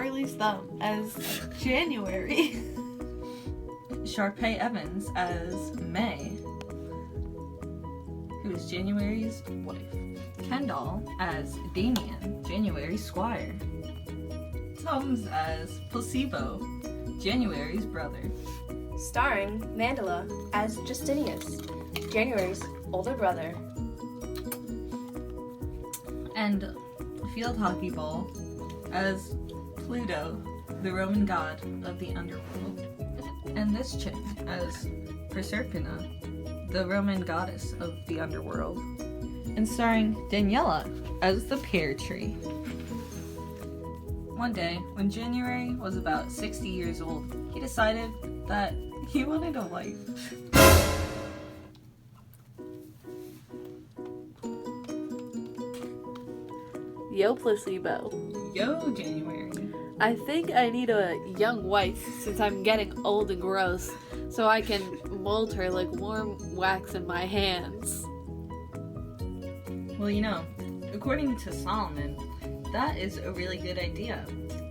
Harley's thumb as January. Sharpay Evans as May, who is January's wife. Kendall as Damien, January's squire. Tums as Placebo, January's brother. Starring Mandela as Justinius, January's older brother. And Field Hockey Ball as Pluto, the Roman god of the underworld. And this chick as Proserpina, the Roman goddess of the underworld. And starring Daniela as the pear tree. One day, when January was about 60 years old, he decided that he wanted a wife. Yo, Placebo. Yo, January. I think I need a young wife since I'm getting old and gross, so I can mold her like warm wax in my hands. Well, you know, according to Solomon, that is a really good idea.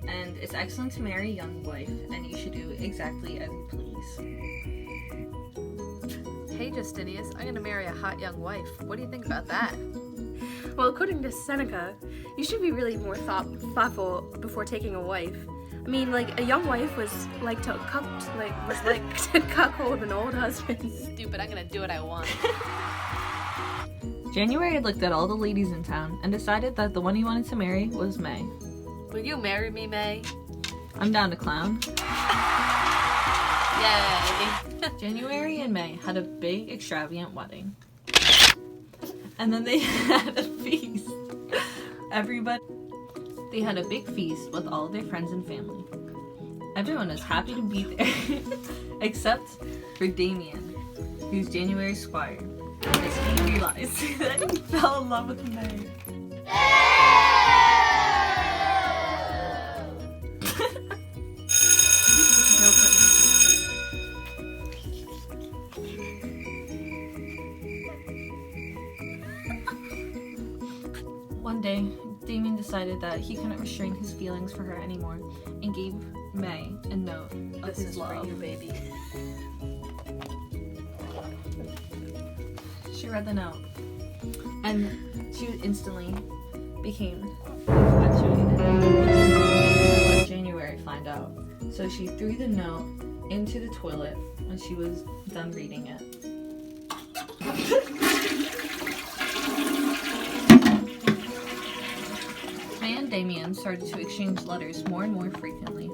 And it's excellent to marry a young wife, and you should do exactly as you please. Hey, Justinius, I'm gonna marry a hot young wife. What do you think about that? Well, according to Seneca, you should be really more thoughtful before taking a wife. I mean, like, a young wife was like to cuckold an old husband. Stupid, I'm gonna do what I want. January looked at all the ladies in town and decided that the one he wanted to marry was May. Will you marry me, May? I'm down to clown. Yay! January and May had a big, extravagant wedding. And then they had a feast. They had a big feast with all of their friends and family. Everyone was happy to be there, except for Damien, who's January's squire, as he realized that he fell in love with May. One day, Damien decided that he couldn't restrain his feelings for her anymore and gave May a note of his love. For you, baby. She read the note, and she instantly became infatuated and let January find out. So she threw the note into the toilet when she was done reading it. May and Damien started to exchange letters more and more frequently.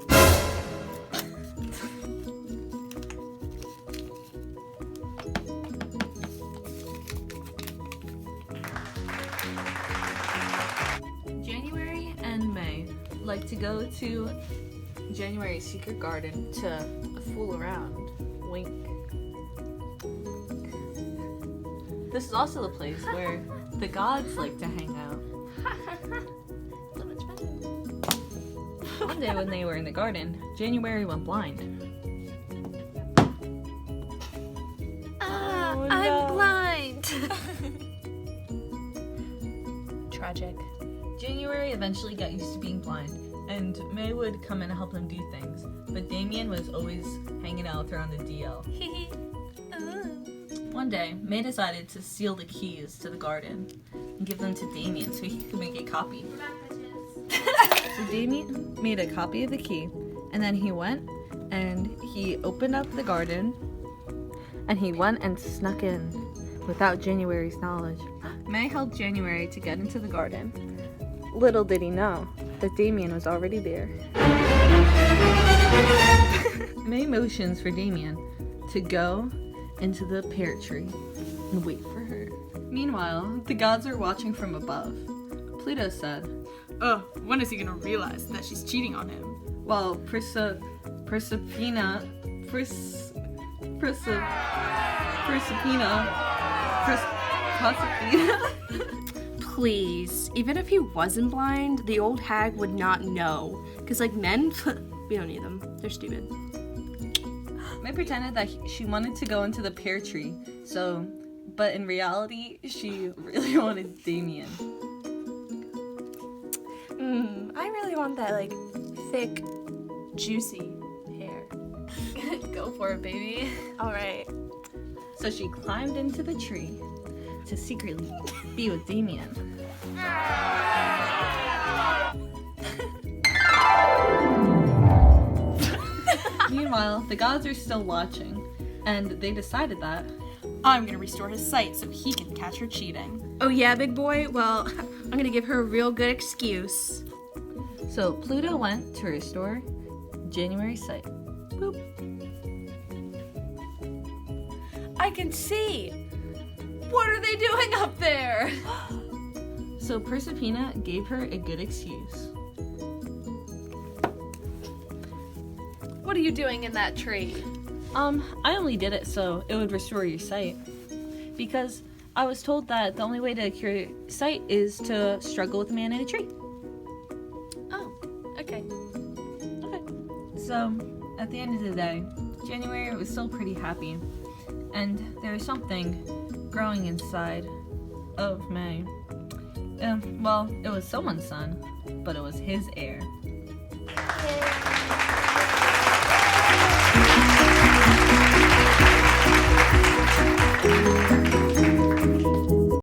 January and May like to go to January's secret garden to fool around. Wink. This is also the place where the gods like to hang out. One day when they were in the garden, January went blind. I'm blind! Tragic. January eventually got used to being blind, and May would come in and help him do things, but Damien was always hanging out with her on the DL. One day, May decided to steal the keys to the garden and give them to Damien so he could make a copy. So Damien made a copy of the key, and then he went and he opened up the garden, and he went and snuck in without January's knowledge. May helped January to get into the garden. Little did he know that Damien was already there. May motions for Damien to go into the pear tree and wait for her. Meanwhile, the gods are watching from above. Pluto said, When is he gonna realize that she's cheating on him? well, Proserpina, Please, even if he wasn't blind, the old hag would not know. Because, like, men, we don't need them. They're stupid. May pretended that she wanted to go into the pear tree, but in reality, she really wanted Damien. I really want that, like, thick, juicy hair. Go for it, baby. All right. So she climbed into the tree to secretly be with Damien. Meanwhile, the gods are still watching, and they decided that I'm gonna restore his sight so he can catch her cheating. Oh yeah, big boy? Well, I'm gonna give her a real good excuse. So Pluto went to restore January's sight. Boop. I can see. What are they doing up there? So Proserpina gave her a good excuse. What are you doing in that tree? I only did it so it would restore your sight. Because I was told that the only way to cure sight is to struggle with a man in a tree. Oh, okay. So, at the end of the day, January was still pretty happy. And there was something growing inside of May. Well, it was someone's son, but it was his heir.